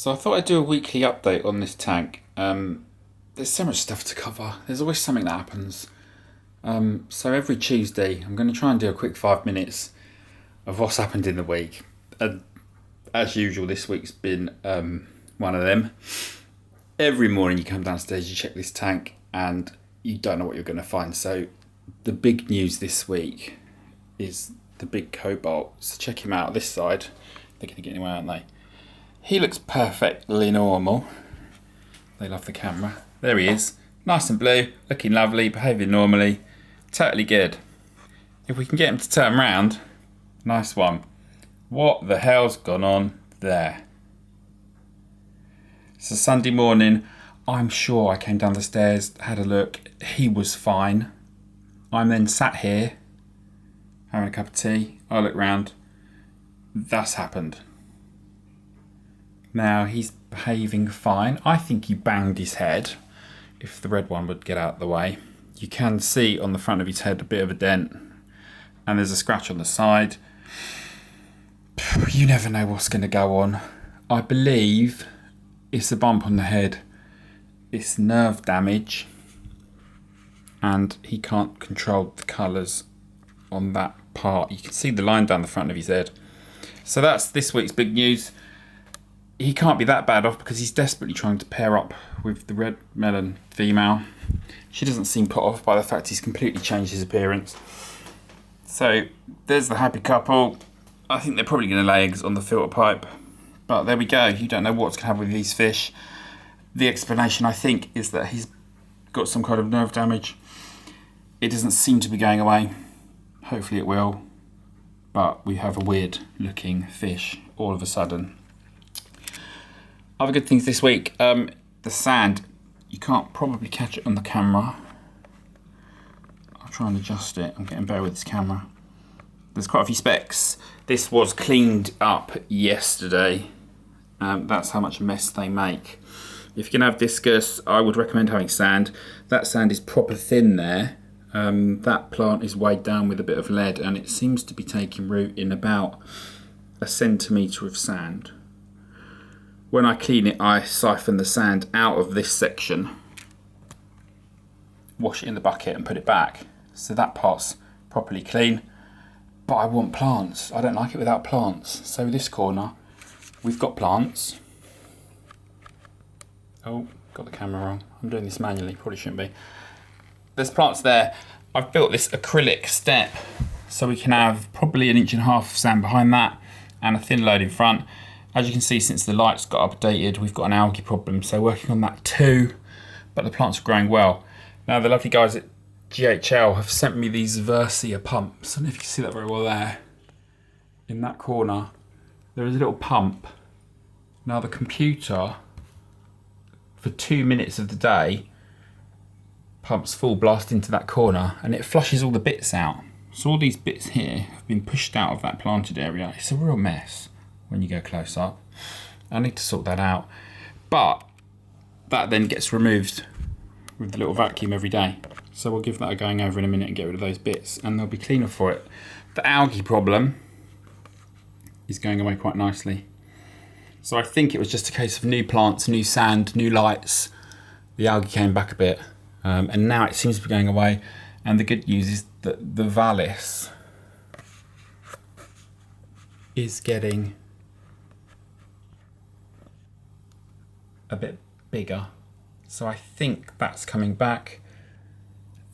So I thought I'd do a weekly update on this tank. There's so much stuff to cover. There's always something that happens. So every Tuesday, I'm going to try and do a quick 5 minutes of what's happened in the week. And as usual, this week's been one of them. Every morning you come downstairs, you check this tank, and you don't know what you're going to find. So the big news this week is the big cobalt. So check him out this side. They're going to get anywhere, aren't they? He looks perfectly normal. They love the camera. There he is. Nice and blue, looking lovely, behaving normally. Totally good. If we can get him to turn around, nice one. What the hell's gone on there? So Sunday morning, I'm sure I came down the stairs, had a look. He was fine. I'm then sat here, having a cup of tea. I look round. That's happened. Now, he's behaving fine. I think he banged his head. If the red one would get out of the way. You can see on the front of his head a bit of a dent. And there's a scratch on the side. You never know what's going to go on. I believe it's a bump on the head. It's nerve damage. And he can't control the colours on that part. You can see the line down the front of his head. So that's this week's big news. He can't be that bad off because he's desperately trying to pair up with the red melon female. She doesn't seem put off by the fact he's completely changed his appearance. So there's the happy couple. I think they're probably going to lay eggs on the filter pipe. But there we go. You don't know what's going to happen with these fish. The explanation, I think, is that he's got some kind of nerve damage. It doesn't seem to be going away. Hopefully it will. But we have a weird looking fish all of a sudden. Other good things this week, the sand, you can't probably catch it on the camera. I'll try and adjust it, I'm getting better with this camera. There's quite a few specks. This was cleaned up yesterday. That's how much mess they make. If you're gonna have discus, I would recommend having sand. That sand is proper thin there. That plant is weighed down with a bit of lead and it seems to be taking root in about 1 centimetre of sand. When I clean it, I siphon the sand out of this section, wash it in the bucket and put it back. So that part's properly clean. But I want plants. I don't like it without plants. So this corner, we've got plants. Oh, got the camera wrong. I'm doing this manually, probably shouldn't be. There's plants there. I've built this acrylic step so we can have probably 1.5 inches of sand behind that and a thin load in front. As you can see, since the lights got updated, we've got an algae problem, so working on that too, but the plants are growing well. Now, the lovely guys at GHL have sent me these Versia pumps. I don't know if you can see that very well there. In that corner, there is a little pump. Now, the computer, for 2 minutes of the day, pumps full blast into that corner, and it flushes all the bits out. So all these bits here have been pushed out of that planted area. It's a real mess when you go close up. I need to sort that out. But that then gets removed with the little vacuum every day. So we'll give that a going over in a minute and get rid of those bits and they'll be cleaner for it. The algae problem is going away quite nicely. So I think it was just a case of new plants, new sand, new lights. The algae came back a bit and now it seems to be going away. And the good news is that the vallis is getting a bit bigger, so I think that's coming back.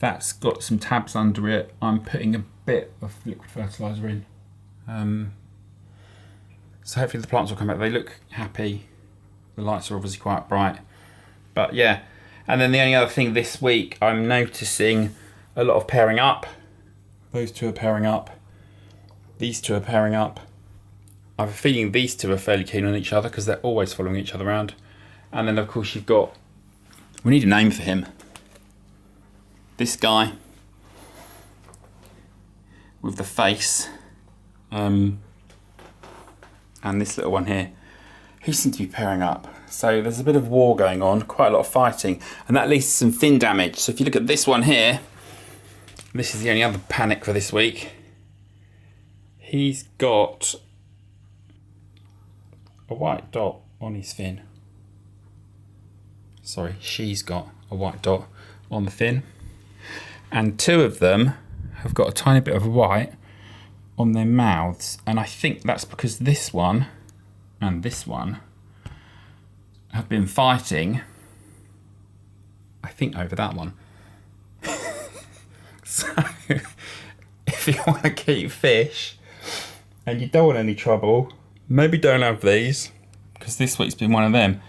That's got some tabs under it. I'm putting a bit of liquid fertilizer in, so hopefully the plants will come back. They look happy. The lights are obviously quite bright, but yeah. And then the only other thing this week, I'm noticing a lot of pairing up. Those two are pairing up. These two are pairing up. I have a feeling these two are fairly keen on each other because they're always following each other around. And then of course you've got, we need a name for him. This guy with the face, and this little one here, he seems to be pairing up. So there's a bit of war going on, quite a lot of fighting, and that leads to some fin damage. So if you look at this one here, this is the only other panic for this week. He's got a white dot on his fin. Sorry, she's got a white dot on the fin. And two of them have got a tiny bit of white on their mouths. And I think that's because this one and this one have been fighting, I think, over that one. So, if you want to keep fish and you don't want any trouble, maybe don't have these, because this week's been one of them.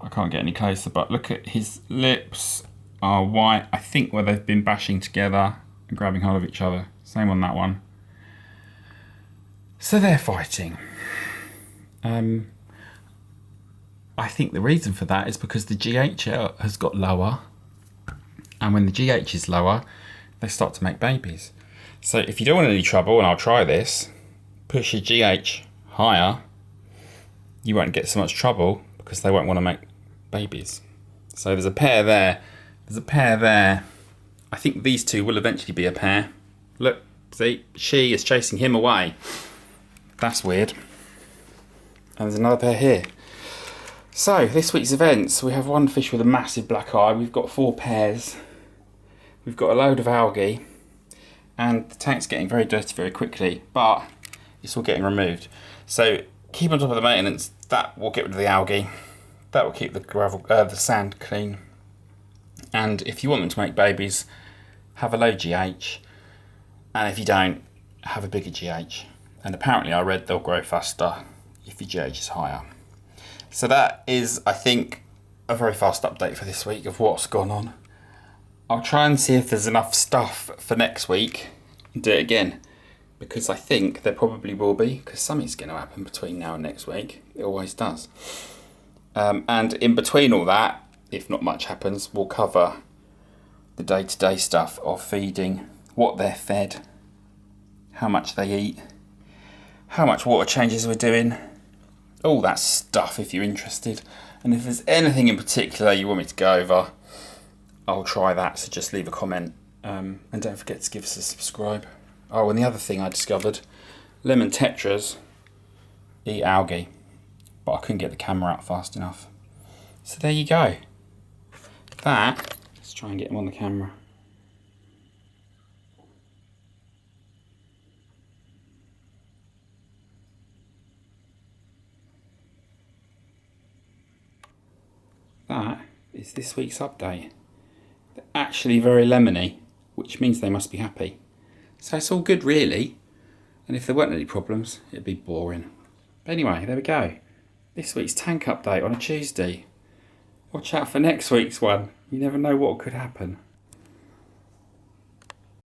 I can't get any closer, but look at his lips are white, I think, where they've been bashing together and grabbing hold of each other. Same on that one. So they're fighting. I think the reason for that is because the GH has got lower, and when the GH is lower, they start to make babies. So if you don't want any trouble, and I'll try this, push your GH higher, you won't get so much trouble because they won't want to make babies. So there's a pair there, there's a pair there. I think these two will eventually be a pair. Look, see, she is chasing him away. That's weird. And there's another pair here. So this week's events, we have one fish with a massive black eye. We've got 4 pairs. We've got a load of algae, and the tank's getting very dirty very quickly, but it's all getting removed. So keep on top of the maintenance. That will get rid of the algae. That will keep the the sand clean. And if you want them to make babies, have a low GH, and if you don't, have a bigger GH. And apparently I read they'll grow faster if your GH is higher. So that is, I think, a very fast update for this week of what's gone on. I'll try and see if there's enough stuff for next week and do it again, because I think there probably will be, because something's going to happen between now and next week. It always does. And in between all that, if not much happens, we'll cover the day-to-day stuff of feeding, what they're fed, how much they eat, how much water changes we're doing, all that stuff if you're interested. And if there's anything in particular you want me to go over, I'll try that, so just leave a comment. And don't forget to give us a subscribe. Oh, and the other thing I discovered, lemon tetras eat algae, but I couldn't get the camera out fast enough. So there you go. That, let's try and get him on the camera. That is this week's update. They're actually very lemony, which means they must be happy. So it's all good, really. And if there weren't any problems, it'd be boring. But anyway, there we go. This week's tank update on a Tuesday. Watch out for next week's one. You never know what could happen.